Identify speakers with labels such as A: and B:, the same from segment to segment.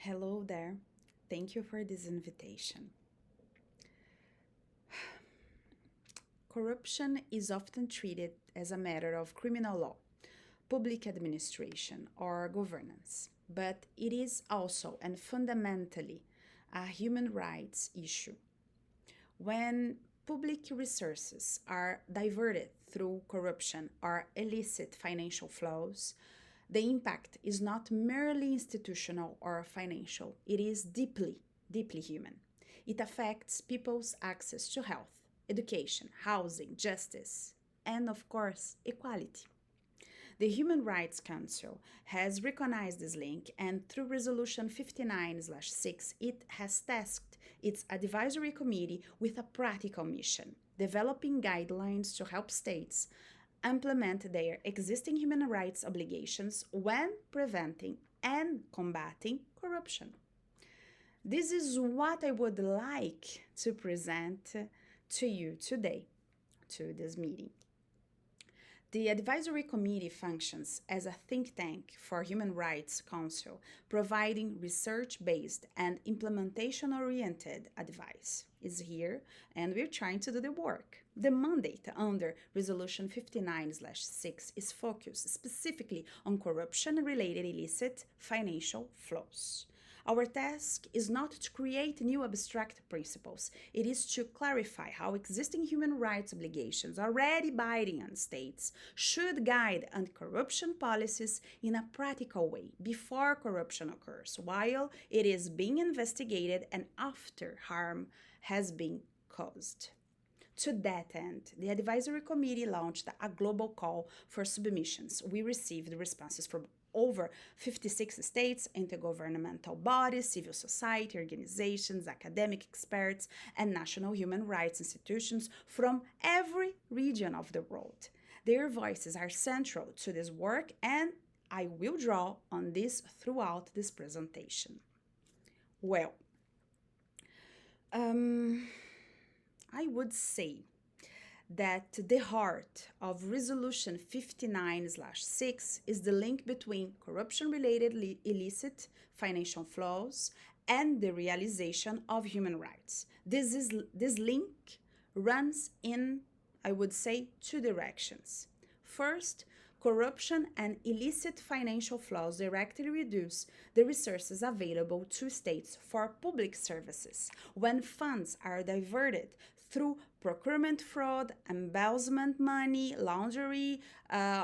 A: Hello there. Thank you for this invitation. Corruption is often treated as a matter of criminal law, public administration, or governance, but it is also and fundamentally a human rights issue. When public resources are diverted through corruption or illicit financial flows, the impact is not merely institutional or financial, it is deeply human. It affects people's access to health, education, housing, justice, and of course, equality. The Human Rights Council has recognized this link, and through Resolution 59/6, it has tasked its advisory committee with a practical mission, developing guidelines to help states implement their existing human rights obligations when preventing and combating corruption. This is what I would like to present to you today, to this meeting. The advisory committee functions as a think tank for Human Rights Council, providing research-based and implementation-oriented advice. Is here, and we're trying to do the work. The mandate under Resolution 59/6 is focused specifically on corruption-related illicit financial flows. Our task is not to create new abstract principles, it is to clarify how existing human rights obligations already binding on states should guide anti corruption policies in a practical way before corruption occurs, while it is being investigated and after harm has been caused. To that end, the advisory committee launched a global call for submissions. We received responses from over 56 states, intergovernmental bodies, civil society organizations, academic experts, and national human rights institutions from every region of the world. Their voices are central to this work, and I will draw on this throughout this presentation. Well, I would say that the heart of Resolution 59/6 is the link between corruption related illicit financial flows and the realization of human rights. This link runs in, I would say, two directions. First, corruption and illicit financial flows directly reduce the resources available to states for public services. When funds are diverted through procurement fraud, embezzlement money, laundering,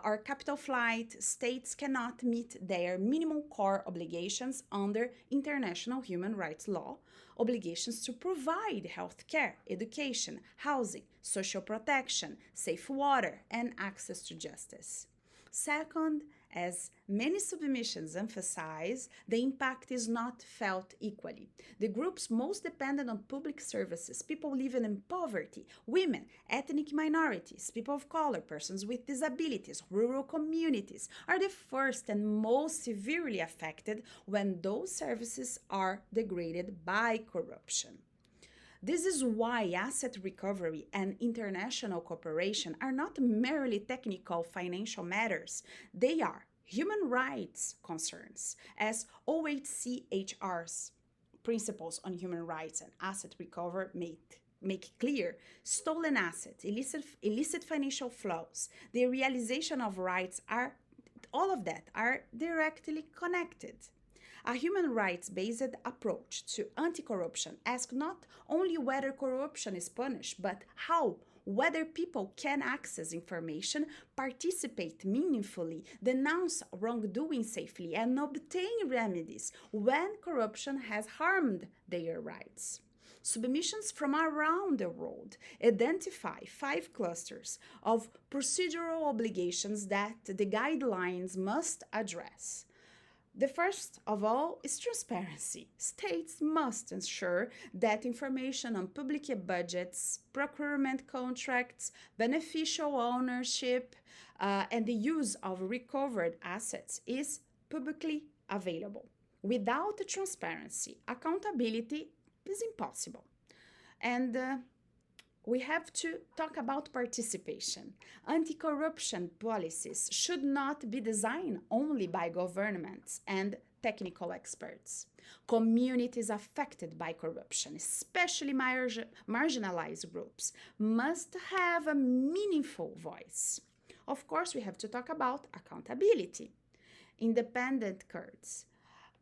A: or capital flight, states cannot meet their minimum core obligations under international human rights law, obligations to provide health care, education, housing, social protection, safe water, and access to justice. Second, as many submissions emphasize, the impact is not felt equally. The groups most dependent on public services, people living in poverty, women, ethnic minorities, people of color, persons with disabilities, rural communities, are the first and most severely affected when those services are degraded by corruption. This is why asset recovery and international cooperation are not merely technical financial matters, they are human rights concerns, as OHCHR's principles on human rights and asset recovery make clear. Stolen assets, illicit financial flows, the realization of rights are all of that are directly connected. A human rights based approach to anti corruption asks not only whether corruption is punished, but how, whether people can access information, participate meaningfully, denounce wrongdoing safely, and obtain remedies when corruption has harmed their rights. Submissions from around the world identify 5 clusters of procedural obligations that the guidelines must address. The first of all is transparency. States must ensure that information on public budgets, procurement contracts, beneficial ownership, and the use of recovered assets is publicly available. Without transparency, accountability is impossible. And we have to talk about participation. Anti corruption policies should not be designed only by governments and technical experts. Communities affected by corruption, especially marginalized groups, must have a meaningful voice. Of course, we have to talk about accountability. Independent courts,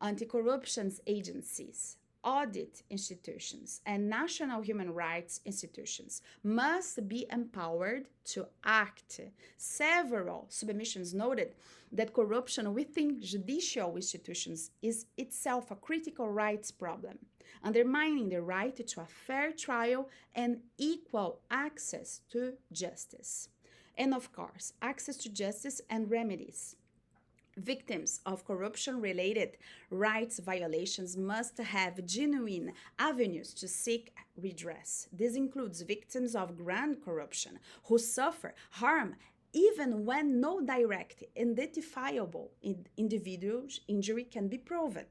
A: anti corruption agencies, audit institutions, and national human rights institutions must be empowered to act. Several submissions noted that corruption within judicial institutions is itself a critical rights problem, undermining the right to a fair trial and equal access to justice. And of course, access to justice and remedies. Victims of corruption related rights violations must have genuine avenues to seek redress. This includes victims of grand corruption who suffer harm even when no direct identifiable individual injury can be proven.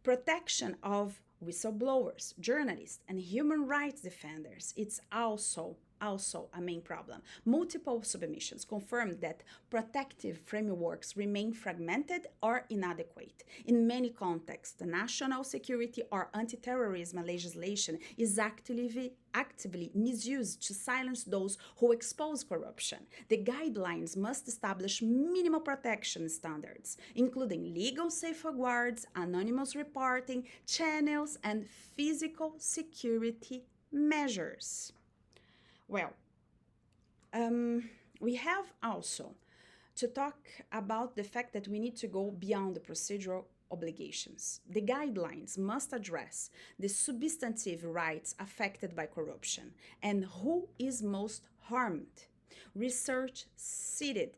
A: Protection of whistleblowers, journalists, and human rights defenders. It's also a main problem. Multiple submissions confirmed that protective frameworks remain fragmented or inadequate. In many contexts, the national security or anti-terrorism legislation is actively misused to silence those who expose corruption. The guidelines must establish minimal protection standards, including legal safeguards, anonymous reporting, channels, and physical security measures. Well, we have also to talk about the fact that we need to go beyond the procedural obligations. The guidelines must address the substantive rights affected by corruption and who is most harmed. Research cited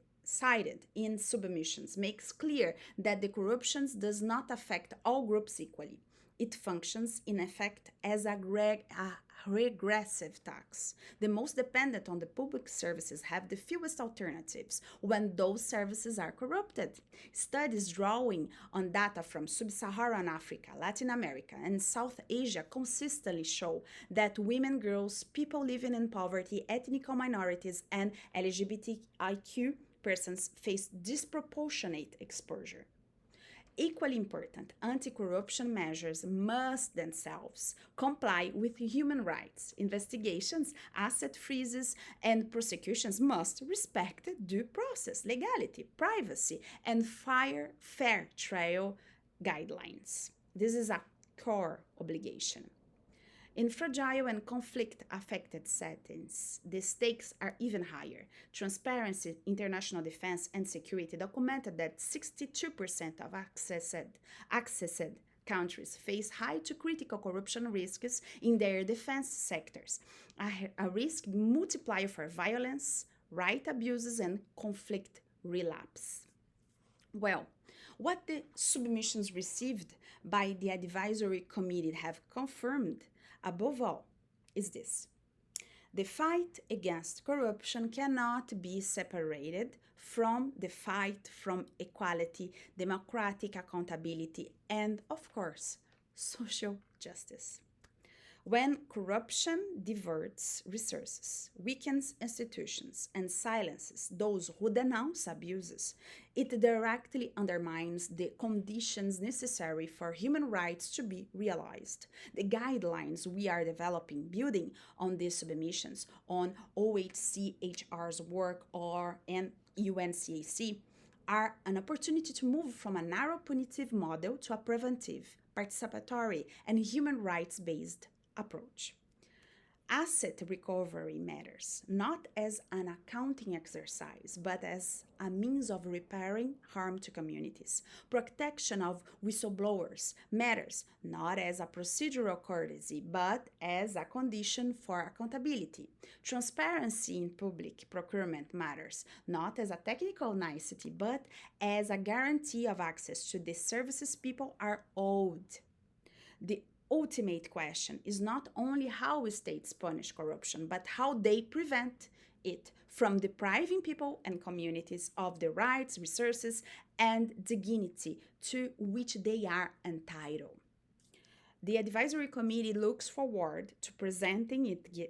A: in submissions makes clear that the corruption does not affect all groups equally. It functions, in effect, as a regressive tax. The most dependent on the public services have the fewest alternatives when those services are corrupted. Studies drawing on data from Sub-Saharan Africa, Latin America, and South Asia consistently show that women, girls, people living in poverty, ethnic minorities, and LGBTIQ persons face disproportionate exposure. Equally important, anti-corruption measures must themselves comply with human rights. Investigations, asset freezes, and prosecutions must respect due process, legality, privacy, and fair trial guidelines. This is a core obligation. In fragile and conflict-affected settings, the stakes are even higher. Transparency International Defense and Security documented that 62% of accessed countries face high to critical corruption risks in their defense sectors, a risk multiplier for violence, right abuses, and conflict relapse. Well, what the submissions received by the advisory committee have confirmed above all is this: the fight against corruption cannot be separated from the fight for equality, democratic accountability, and, of course, social justice. When corruption diverts resources, weakens institutions, and silences those who denounce abuses, it directly undermines the conditions necessary for human rights to be realized. The guidelines we are developing, building on these submissions on OHCHR's work and UNCAC, are an opportunity to move from a narrow punitive model to a preventive, participatory, and human rights-based approach. Asset recovery matters not as an accounting exercise, but as a means of repairing harm to communities. Protection of whistleblowers matters not as a procedural courtesy, but as a condition for accountability. Transparency in public procurement matters not as a technical nicety, but as a guarantee of access to the services people are owed. The ultimate question is not only how states punish corruption, but how they prevent it from depriving people and communities of the rights, resources, and dignity to which they are entitled. The advisory committee looks forward to presenting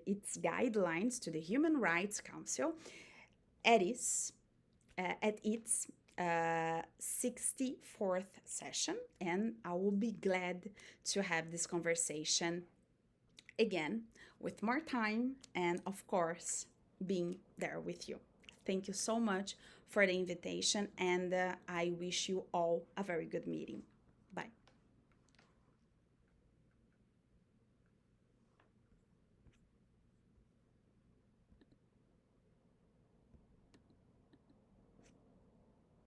A: its guidelines to the Human Rights Council at its 64th session, and I will be glad to have this conversation again with more time and, of course, being there with you. Thank you so much for the invitation, and I wish you all a very good meeting. Bye.